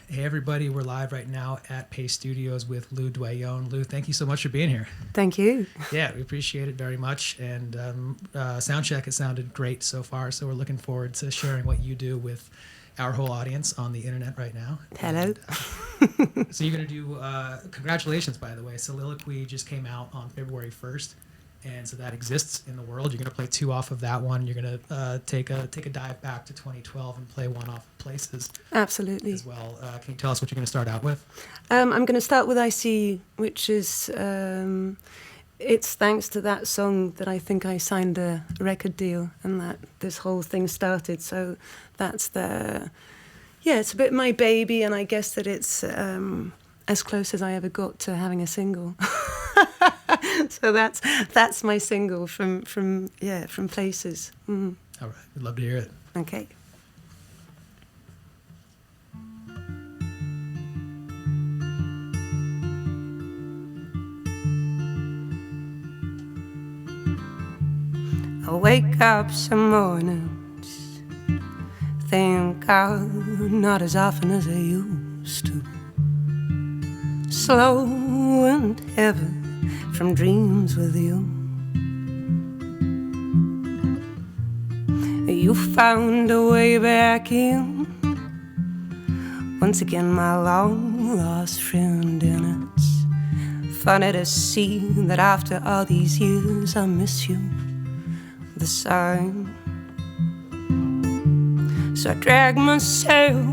Hey everybody, we're live right now at Paste Studios with Lou Doillon. Lou, thank you so much for being here. Thank you. Yeah, we appreciate it very much. And sound check, it sounded great so far. So we're looking forward to sharing what you do with our whole audience on the internet right now. Hello. And, so you're going to do, congratulations, by the way. Soliloquy just came out on February 1st. And so that exists in the world. You're going to play two off of that one. You're going to take a dive back to 2012 and play one off of Places. Absolutely. As well. Can you tell us what you're going to start out with? I'm going to start with I See, which is, it's thanks to that song that I think I signed a record deal and that this whole thing started. So that's it's a bit my baby, and I guess that it's as close as I ever got to having a single. So that's my single from Places. Mm. All right, we'd love to hear it. Okay. I wake up some mornings, think out not as often as I used to. Slow and heavy from dreams with you. You found a way back in, once again my long lost friend, and it's funny to see that after all these years I miss you the same. So I drag myself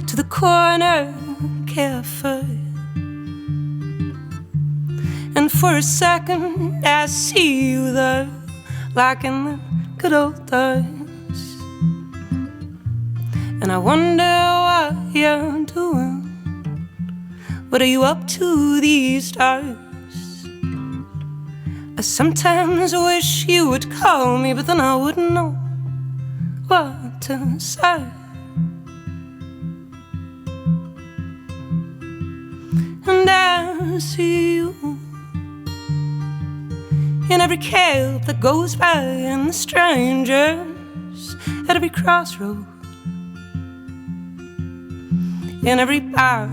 to the corner cafe, and for a second I see you there, like in the good old days. And I wonder what you're doing. What are you up to these days? I sometimes wish you would call me, but then I wouldn't know what to say. And I see you in every cab that goes by, and the strangers at every crossroad, in every bar.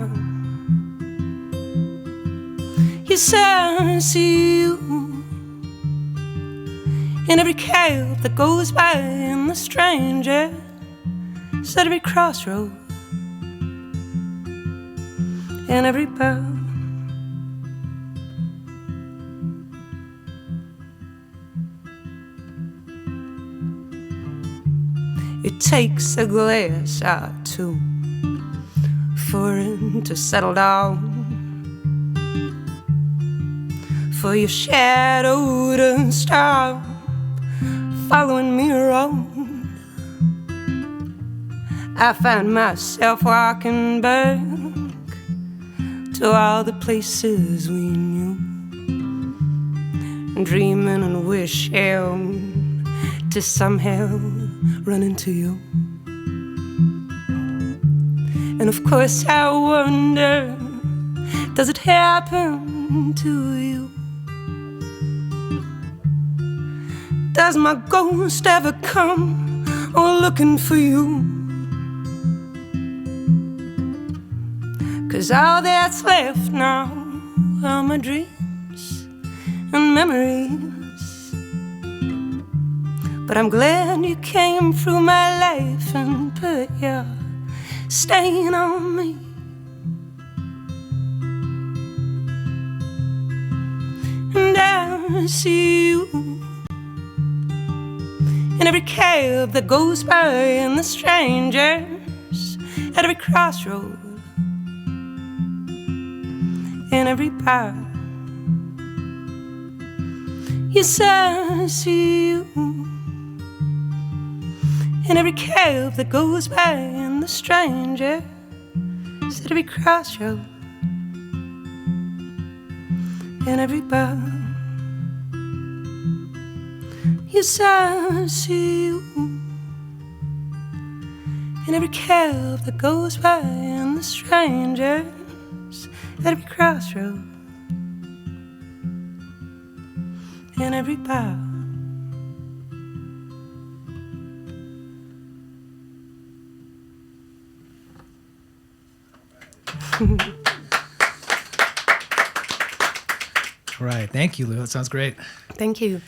Yes, I see you in every cab that goes by, and the strangers at every crossroad, in every bar. It takes a glass or two for it to settle down, for your shadow to stop following me around. I find myself walking back to all the places we knew, and dreaming and wishing to somehow run into you. And of course I wonder, does it happen to you? Does my ghost ever come looking for you? 'Cause all that's left now are my dreams and memories. But I'm glad you came through my life and put your stain on me. And I see you in every cab that goes by, and the strangers at every crossroad, in every bar. Yes, I see you in every cab that goes by, and the strangers at every crossroad, in every bar. Yes, I see you in every cab that goes by, and the strangers at every crossroad, in every bar. All right, thank you, Lou. That sounds great. Thank you.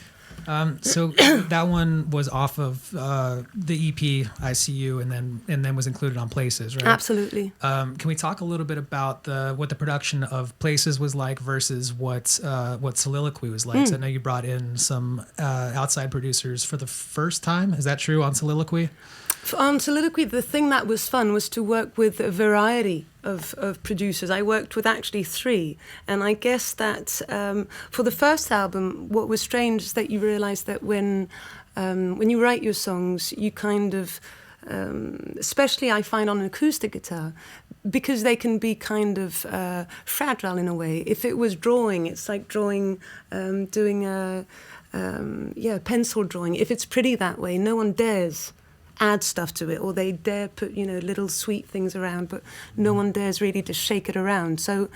So that one was off of the EP ICU, and then was included on Places, right? Absolutely. Can we talk a little bit about what the production of Places was like versus what Soliloquy was like? So I know you brought in some outside producers for the first time. Is that true on Soliloquy? On Soliloquy, the thing that was fun was to work with a variety of producers. I worked with actually 3, and I guess that for the first album, what was strange is that you realise that when you write your songs, you kind of, especially I find on an acoustic guitar, because they can be kind of fragile in a way. If it was drawing, it's like drawing, doing a pencil drawing. If it's pretty that way, no one dares add stuff to it, or they dare put little sweet things around, but no one dares really to shake it around. So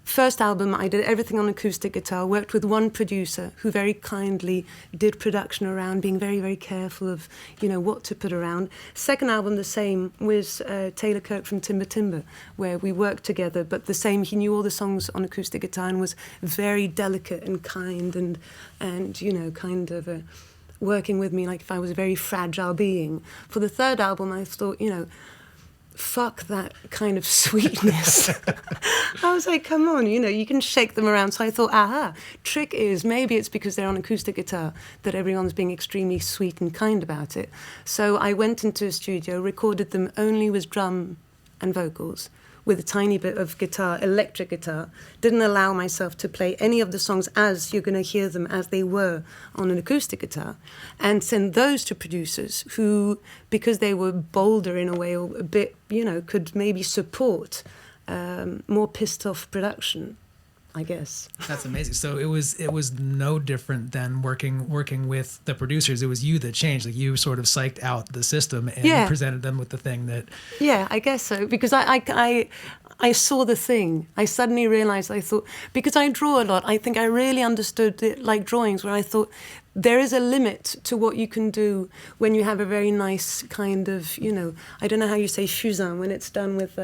first album I did everything on acoustic guitar, worked with one producer who very kindly did production around, being very, very careful of what to put around. Second album the same with Taylor Kirk from Timber Timber, where we worked together, but the same, he knew all the songs on acoustic guitar and was very delicate and kind and kind of working with me like if I was a very fragile being. For the third album, I thought, fuck that kind of sweetness. I was like, come on, you can shake them around. So I thought, trick is maybe it's because they're on acoustic guitar that everyone's being extremely sweet and kind about it. So I went into a studio, recorded them only with drum and vocals, with a tiny bit of guitar, electric guitar, didn't allow myself to play any of the songs as you're going to hear them as they were on an acoustic guitar, and send those to producers who, because they were bolder in a way, or a bit, could maybe support more pissed off production, I guess. That's amazing. So it was no different than working with the producers. It was you that changed. Like you sort of psyched out the system and presented them with the thing that. Yeah, I guess so. Because I saw the thing. I suddenly realized, I thought, because I draw a lot, I think I really understood it like drawings, where I thought there is a limit to what you can do when you have a very nice kind of, I don't know how you say fusain when it's done with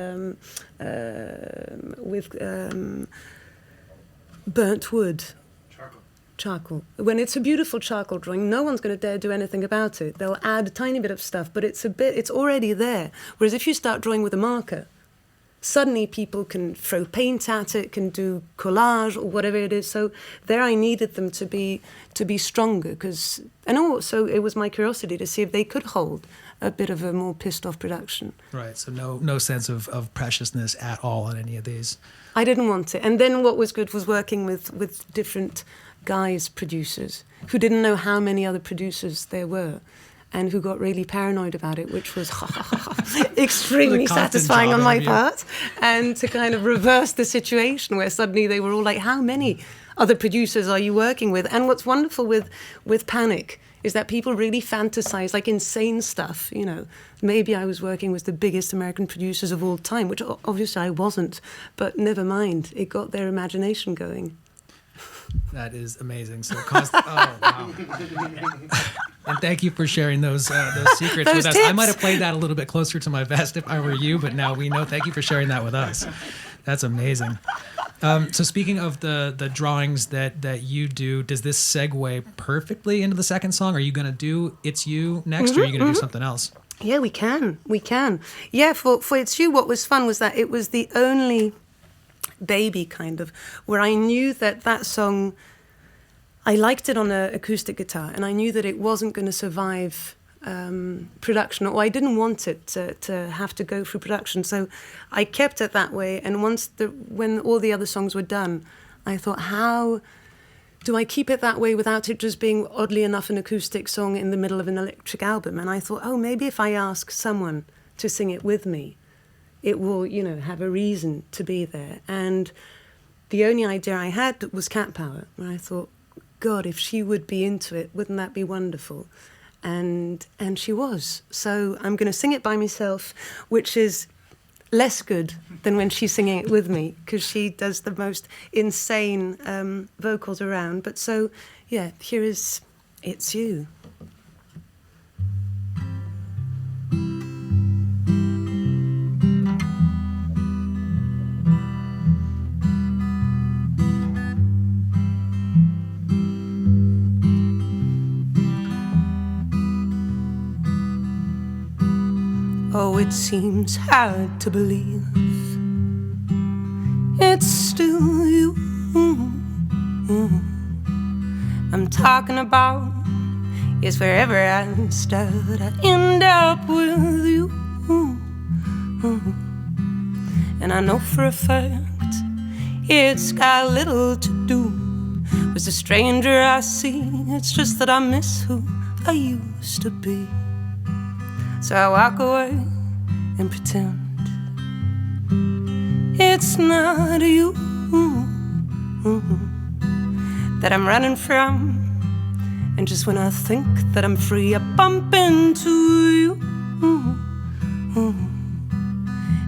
burnt wood. Charcoal. When it's a beautiful charcoal drawing, no one's going to dare do anything about it. They'll add a tiny bit of stuff, but it's already there. Whereas if you start drawing with a marker, suddenly people can throw paint at it, can do collage or whatever it is. So there I needed them to be stronger, and also it was my curiosity to see if they could hold a bit of a more pissed off production. Right, so no sense of preciousness at all on any of these. I didn't want it. And then what was good was working with different guys, producers, who didn't know how many other producers there were, and who got really paranoid about it, which was extremely satisfying on my part. And to kind of reverse the situation where suddenly they were all like, how many other producers are you working with? And what's wonderful with Panic is that people really fantasize like insane stuff, Maybe I was working with the biggest American producers of all time, which obviously I wasn't, but never mind, it got their imagination going. That is amazing. So, oh wow! And thank you for sharing those secrets with us. Tips. I might have played that a little bit closer to my vest if I were you, but now we know. Thank you for sharing that with us. That's amazing. So speaking of the drawings that you do, does this segue perfectly into the second song? Are you going to do It's You next, or are you going to do something else? Yeah, we can. Yeah, for It's You, what was fun was that it was the only baby kind of, where I knew that song, I liked it on an acoustic guitar, and I knew that it wasn't going to survive production, or I didn't want it to have to go through production. So I kept it that way, and when all the other songs were done, I thought, how do I keep it that way without it just being, oddly enough, an acoustic song in the middle of an electric album? And I thought, maybe if I ask someone to sing it with me, it will, have a reason to be there. And the only idea I had was Cat Power, where I thought, God, if she would be into it, wouldn't that be wonderful? And she was. So I'm going to sing it by myself, which is less good than when she's singing it with me, because she does the most insane vocals around. But so, yeah, here is It's You. it seems hard to believe it's still you I'm talking about. Yes, wherever I start, I end up with you. And I know for a fact it's got little to do with the stranger I see. It's just that I miss who I used to be. So I walk away and pretend it's not you that I'm running from. And just when I think that I'm free, I bump into you.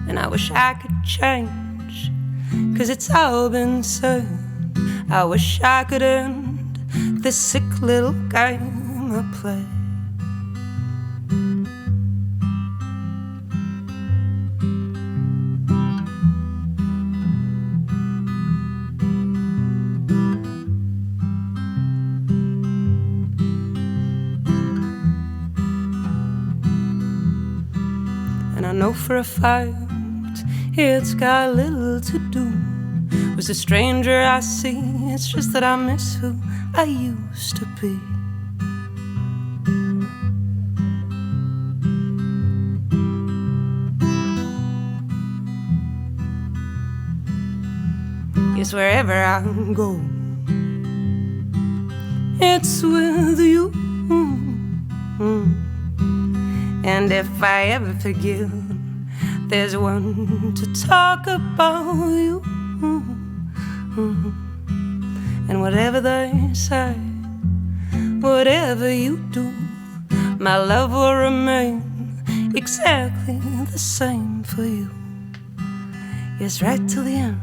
And I wish I could change, 'cause it's all been said. I wish I could end this sick little game I play. I know for a fact it's got little to do with the stranger I see. It's just that I miss who I used to be. Yes, wherever I go, it's with you. And if I ever forget, there's one to talk about you. And whatever they say, whatever you do, my love will remain exactly the same for you. Yes, right till the end.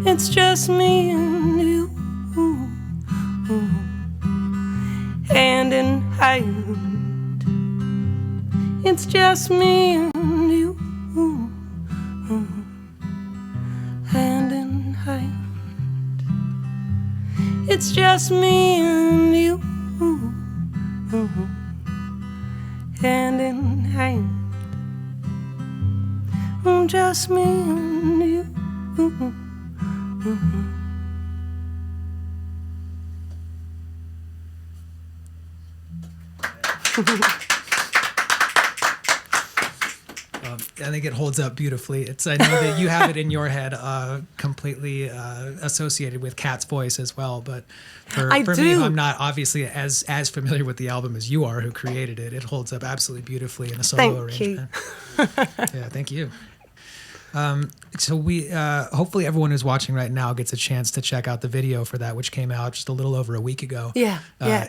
It's just me and you, hand in hand. It's just me and you, hand in hand. It's just me and you, hand in hand. Just me and you. I think it holds up beautifully. I know that you have it in your head completely associated with Kat's voice as well, but for me, I'm not obviously as familiar with the album as you are, who created it. It holds up absolutely beautifully in a solo arrangement. Yeah, thank you. So we hopefully everyone who's watching right now gets a chance to check out the video for that, which came out just a little over a week ago. Yeah.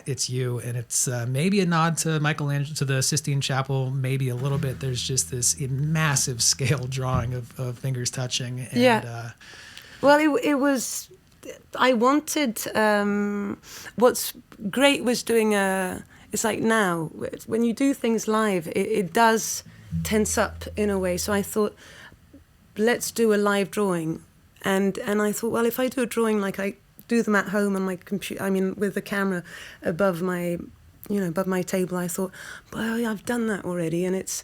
It's you, and it's maybe a nod to Michelangelo, to the Sistine Chapel, maybe a little bit. There's just this massive scale drawing of fingers touching. And, well, it was. I wanted. What's great was doing it's like now when you do things live, it does tense up in a way. So I thought, let's do a live drawing. And I thought, well, if I do a drawing like I do them at home on my computer, I mean, with the camera above my table, I thought, well, I've done that already, and it's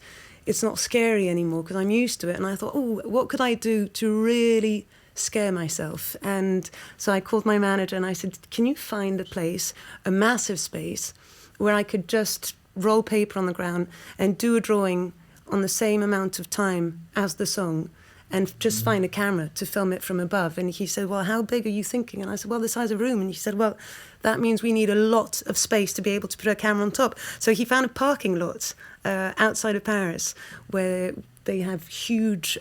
not scary anymore because I'm used to it. And I thought, oh, what could I do to really scare myself? And so I called my manager and I said, can you find a place, a massive space, where I could just roll paper on the ground and do a drawing on the same amount of time as the song, and just find a camera to film it from above. And he said, well, how big are you thinking? And I said, well, the size of a room. And he said, well, that means we need a lot of space to be able to put a camera on top. So he found a parking lot outside of Paris where they have huge,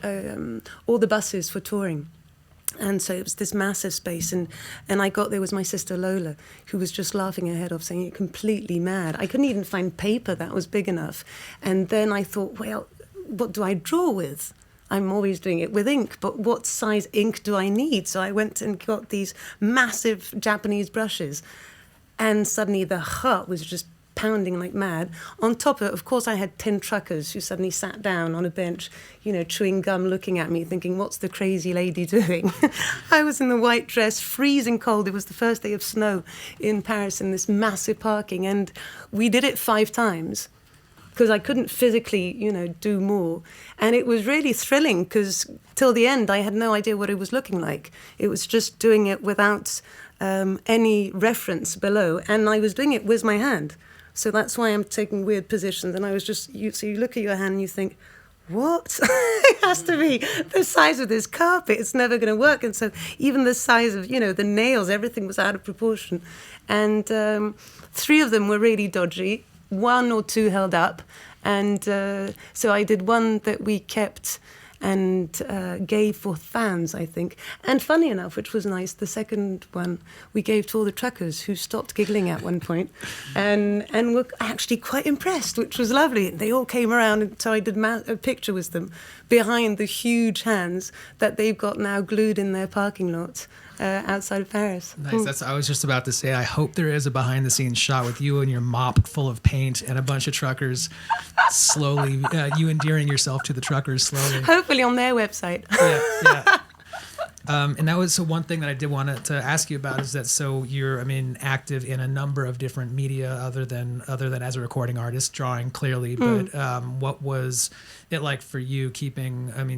all the buses for touring. And so it was this massive space. And I got there was my sister Lola, who was just laughing her head off, saying, you're completely mad. I couldn't even find paper that was big enough. And then I thought, well, what do I draw with? I'm always doing it with ink, but what size ink do I need? So I went and got these massive Japanese brushes, and suddenly the heart was just pounding like mad. On top of it, of course, I had 10 truckers who suddenly sat down on a bench, chewing gum, looking at me, thinking, what's the crazy lady doing? I was in the white dress, freezing cold. It was the first day of snow in Paris in this massive parking, and we did it 5 times. because I couldn't physically, do more. And it was really thrilling because till the end, I had no idea what it was looking like. It was just doing it without any reference below. And I was doing it with my hand. So that's why I'm taking weird positions. And I was just, so you look at your hand and you think, what? It has to be the size of this carpet. It's never going to work. And so even the size of, the nails, everything was out of proportion. And 3 of them were really dodgy. 1 or 2 held up. And so I did one that we kept and gave for fans, I think. And funny enough, which was nice, the second one we gave to all the truckers who stopped giggling at one point and were actually quite impressed, which was lovely. They all came around, and so I did a picture with them behind the huge hands that they've got now glued in their parking lot outside of Paris. Nice. I was just about to say, I hope there is a behind-the-scenes shot with you and your mop full of paint and a bunch of truckers slowly, you endearing yourself to the truckers slowly. Hopefully on their website. Yeah. And that was one thing that I did want to ask you about is that you're active in a number of different media other than as a recording artist, drawing clearly. But what was it like for you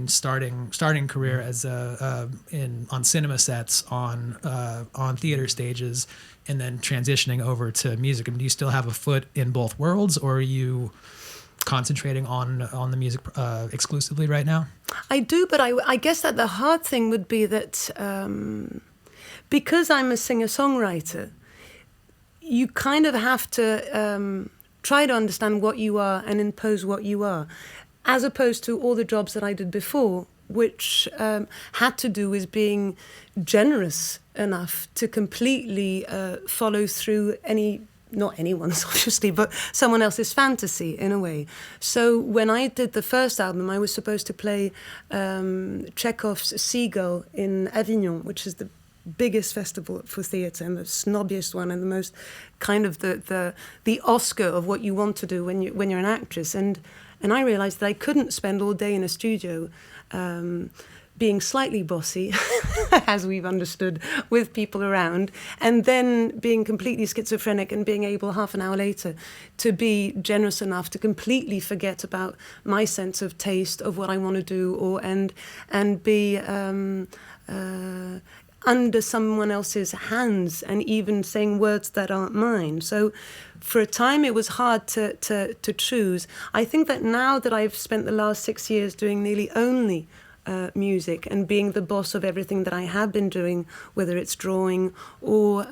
starting career as on cinema sets, on theater stages, and then transitioning over to music? I mean, do you still have a foot in both worlds, or are you concentrating on the music exclusively right now? I do, but I guess that the hard thing would be that because I'm a singer-songwriter, you kind of have to try to understand what you are and impose what you are, as opposed to all the jobs that I did before, which had to do with being generous enough to completely follow through not anyone's, obviously, but someone else's fantasy, in a way. So when I did the first album, I was supposed to play Chekhov's Seagull in Avignon, which is the biggest festival for theatre and the snobbiest one and the most kind of the Oscar of what you want to do when you're an actress. And I realised that I couldn't spend all day in a studio being slightly bossy, as we've understood, with people around, and then being completely schizophrenic and being able half an hour later to be generous enough to completely forget about my sense of taste, of what I want to do, and be under someone else's hands and even saying words that aren't mine. So for a time it was hard to choose. I think that now that I've spent the last 6 years doing nearly only music and being the boss of everything that I have been doing, whether it's drawing or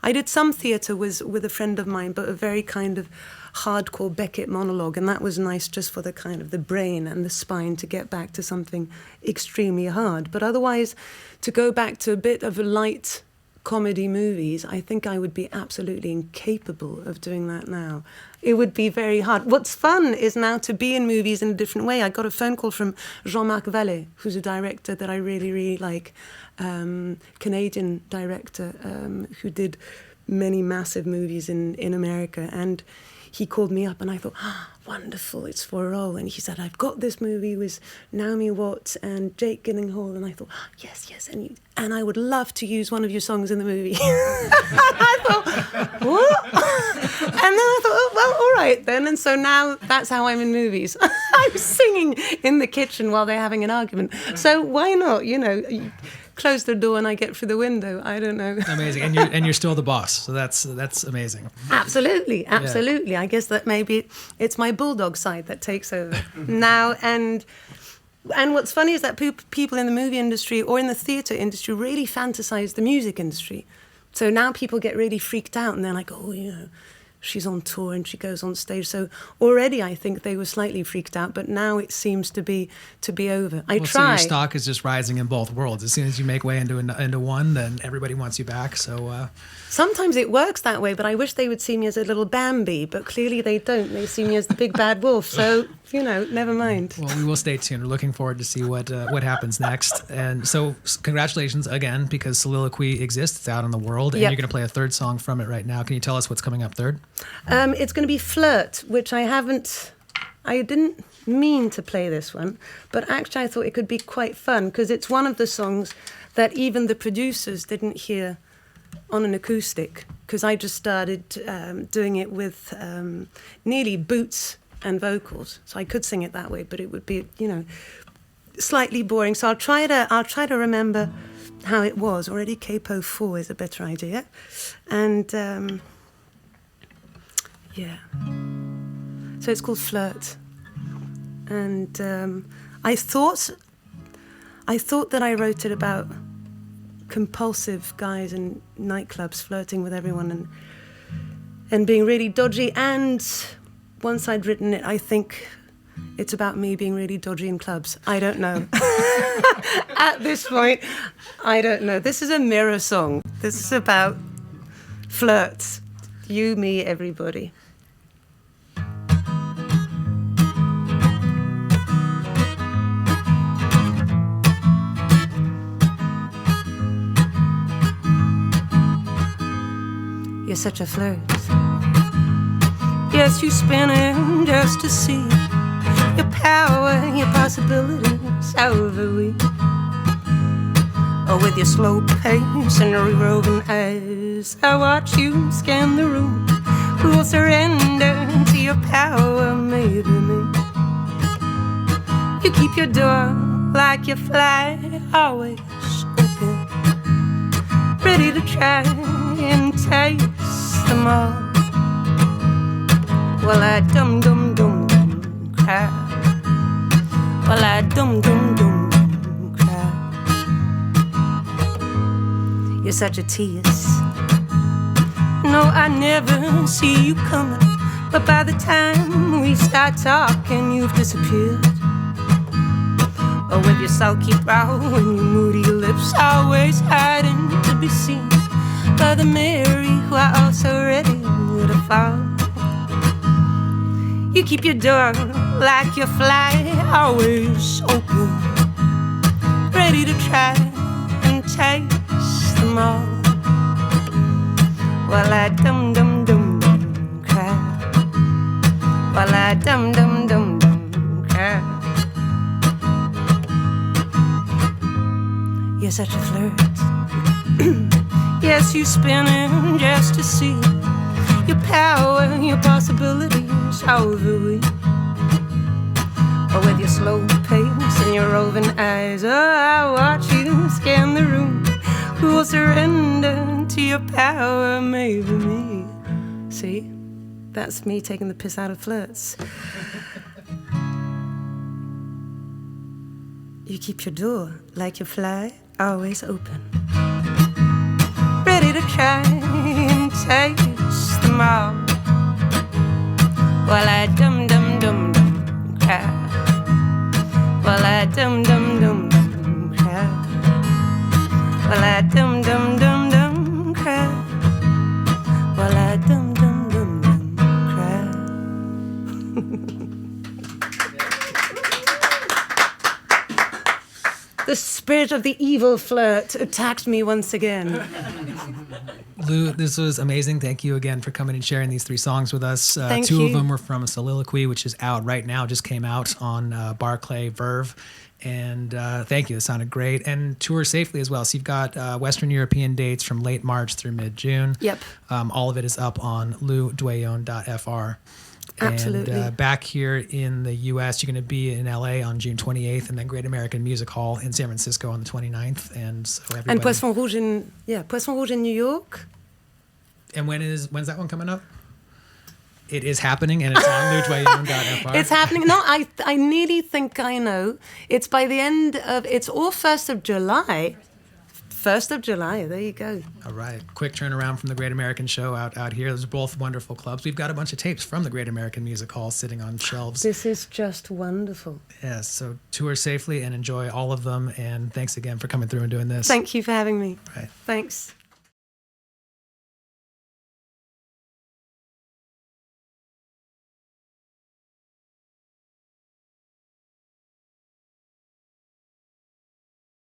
I did some theatre with a friend of mine, but a very kind of hardcore Beckett monologue, and that was nice just for the kind of the brain and the spine to get back to something extremely hard. But otherwise, to go back to a bit of a light comedy movies, I think I would be absolutely incapable of doing that now. It would be very hard. What's fun is now to be in movies in a different way. I got a phone call from Jean-Marc Vallée, who's a director that I really, really like, Canadian director who did many massive movies in America. And he called me up and I thought, wonderful, it's for a role. And he said, I've got this movie with Naomi Watts and Jake Gyllenhaal. And I thought, yes, and I would love to use one of your songs in the movie. I thought, what? And then I thought, oh, well, all right then. And so now that's how I'm in movies. I'm singing in the kitchen while they're having an argument. So why not, close the door and I get through the window. I don't know. Amazing. And you're still the boss. So that's amazing. Absolutely. Yeah. I guess that maybe it's my bulldog side that takes over now. And what's funny is that people in the movie industry or in the theatre industry really fantasize the music industry. So now people get really freaked out and they're like, oh, she's on tour and she goes on stage. So already I think they were slightly freaked out, but now it seems to be over. I try. So your stock is just rising in both worlds. As soon as you make way into one, then everybody wants you back. So sometimes it works that way, but I wish they would see me as a little Bambi, but clearly they don't. They see me as the big bad wolf. So, never mind. Well, we will stay tuned. We're looking forward to see what happens next. And so congratulations again, because Soliloquy exists. It's out in the world, and you're going to play a third song from it right now. Can you tell us what's coming up third? It's going to be Flirt, which I didn't mean to play this one, but actually I thought it could be quite fun because it's one of the songs that even the producers didn't hear on an acoustic, because I just started doing it with nearly boots and vocals. So I could sing it that way, but it would be, slightly boring. So I'll try to remember how it was. Already capo 4 is a better idea. And yeah. So it's called Flirt. And I thought that I wrote it about compulsive guys in nightclubs flirting with everyone and being really dodgy. And once I'd written it, I think it's about me being really dodgy in clubs. I don't know. At this point, I don't know. This is a mirror song. This is about flirts. You, me, everybody. You're such a flirt. Yes, you spin it just to see your power, your possibilities, however we. Or with your slow pace and your roving eyes, I watch you scan the room. Who will surrender to your power, maybe me. You keep your door like you fly, always open, ready to try and taste them all. Well, I dum-dum-dum cry. Well, I dum-dum-dum cry. You're such a tease. No, I never see you coming, but by the time we start talking, you've disappeared. Or with your sulky brow and your moody lips, always hiding to be seen by the Mary who are also ready with a fall. You keep your door like your fly, always open, ready to try and taste them all. While I dum-dum-dum-dum cry. While I dum-dum-dum-dum cry. You're such a flirt. Yes, you spin it just to see your power, your possibilities, however we. Or with your slow pace and your roving eyes, oh, I watch you scan the room. Who will surrender to your power, maybe me. See, that's me taking the piss out of flirts. You keep your door like your fly, always open, ready to try and taste them all. While I dum-dum-dum-dum cry. While I dum-dum-dum-dum cry. While I dum-dum-dum-dum cry. While I dum-dum-dum-dum cry. The spirit of the evil flirt attacked me once again. Lou, this was amazing. Thank you again for coming and sharing these 3 songs with us. Thank two you. of them were from a soliloquy, which is out right now, just came out on Barclay Verve. And thank you. It sounded great. And tour safely as well. So you've got Western European dates from late March through mid-June. Yep. All of it is up on loudoillon.fr. Absolutely. And back here in the U.S., you're going to be in L.A. on June 28th, and then Great American Music Hall in San Francisco on the 29th. And so everybody. And Poisson Rouge in New York. And when's that one coming up? It is happening, and it's on loudoillon.fr. It's happening. No, I nearly think I know. It's by the end of. It's all 1st of July. 1st of July. There you go. All right. Quick turnaround from the Great American Show out here. Those are both wonderful clubs. We've got a bunch of tapes from the Great American Music Hall sitting on shelves. This is just wonderful. Yes. So tour safely and enjoy all of them. And thanks again for coming through and doing this. Thank you for having me. Right. Thanks.